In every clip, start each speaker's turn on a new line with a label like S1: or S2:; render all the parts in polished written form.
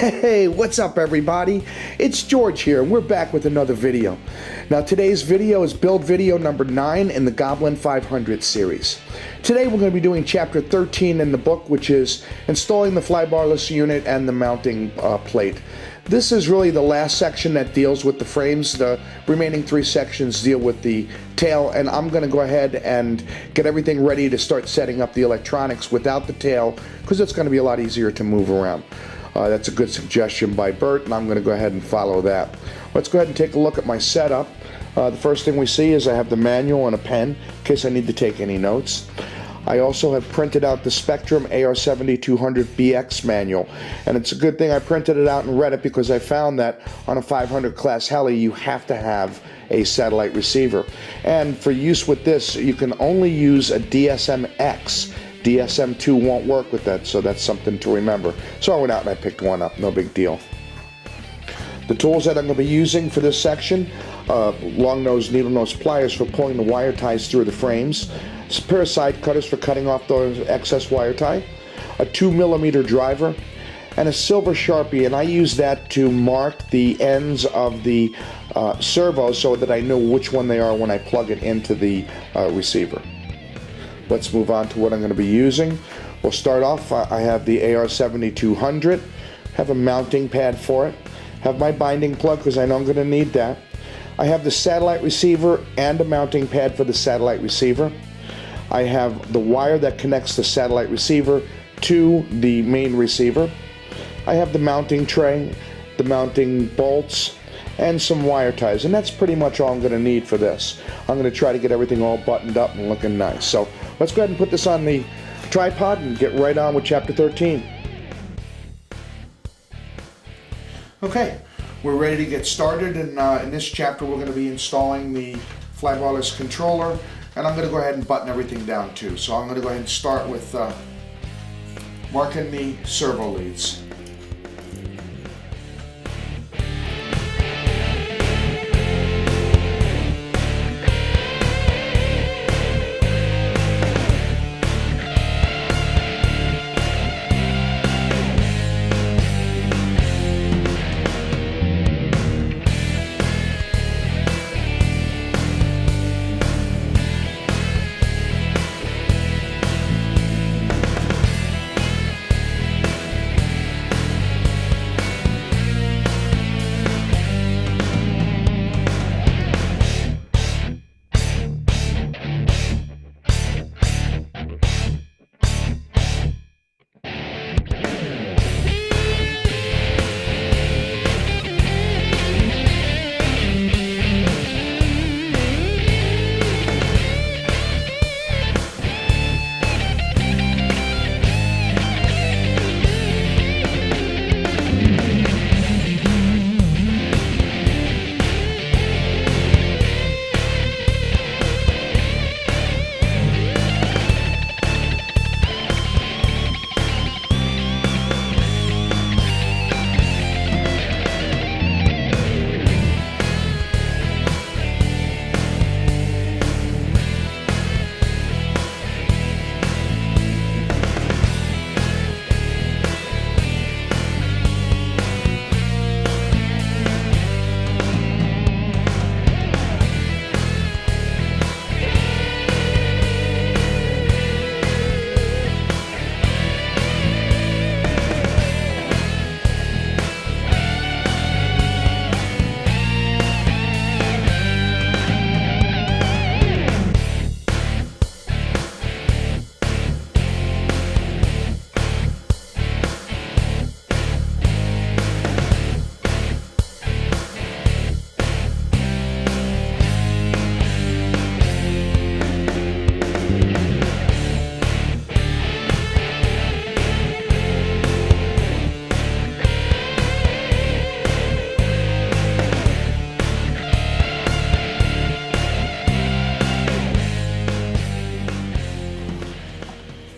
S1: Hey, what's up everybody? It's George here and we're back with another video. Now today's video is build video number 9 in the Goblin 500 series. Today we're going to be doing chapter 13 in the book, which is installing the flybarless unit and the mounting plate. This is really the last section that deals with the frames. The remaining 3 sections deal with the tail, and I'm going to go ahead and get everything ready to start setting up the electronics without the tail, because it's going to be a lot easier to move around. That's a good suggestion by Bert, and I'm going to go ahead and follow that. Let's go ahead and take a look at my setup. The first thing we see is I have the manual and a pen in case I need to take any notes. I also have printed out the Spectrum AR-7200BX manual, and it's a good thing I printed it out and read it, because I found that on a 500 class heli you have to have a satellite receiver, and for use with this you can only use a DSM-X. DSM-2 won't work with that, so that's something to remember. So I went out and I picked one up, no big deal. The tools that I'm going to be using for this section, long nose, needle nose pliers for pulling the wire ties through the frames, a pair of side cutters for cutting off those excess wire tie, a 2mm driver, and a silver Sharpie, and I use that to mark the ends of the servos so that I know which one they are when I plug it into the receiver. Let's move on to what I'm going to be using. We'll start off, I have the AR-7200, have a mounting pad for it, have my binding plug because I know I'm going to need that. I have the satellite receiver and a mounting pad for the satellite receiver. I have the wire that connects the satellite receiver to the main receiver. I have the mounting tray, the mounting bolts, and some wire ties, and that's pretty much all I'm going to need for this. I'm going to try to get everything all buttoned up and looking nice. So let's go ahead and put this on the tripod and get right on with chapter 13. Okay, we're ready to get started, and in this chapter we're going to be installing the flybarless controller, and I'm going to go ahead and button everything down too. So I'm going to go ahead and start with marking the servo leads.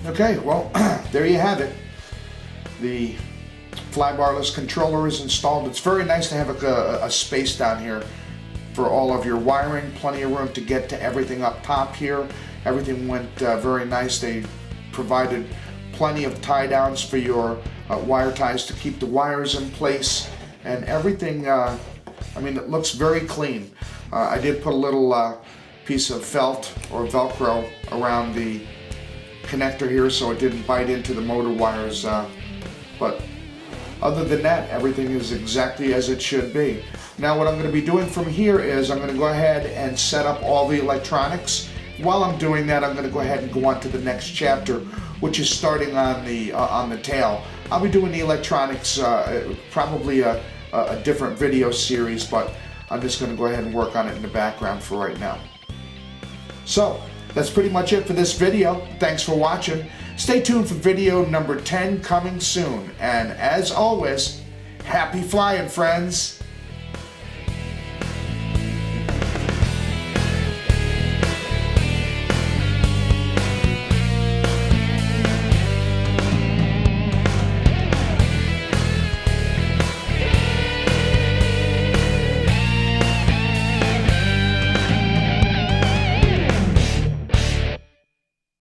S1: Okay, well, there you have it. The flybarless controller is installed. It's very nice to have a space down here for all of your wiring, plenty of room to get to everything up top here. Everything went very nice. They provided plenty of tie downs for your wire ties to keep the wires in place, and everything, I mean, it looks very clean. I did put a little piece of felt or Velcro around the connector here so it didn't bite into the motor wires, but other than that, everything is exactly as it should be. Now what I'm going to be doing from here is I'm going to go ahead and set up all the electronics. While I'm doing that, I'm going to go ahead and go on to the next chapter, which is starting on the tail. I'll be doing the electronics, probably a different video series, but I'm just going to go ahead and work on it in the background for right now. So that's pretty much it for this video. Thanks for watching. Stay tuned for video number 10 coming soon. And as always, happy flying, friends.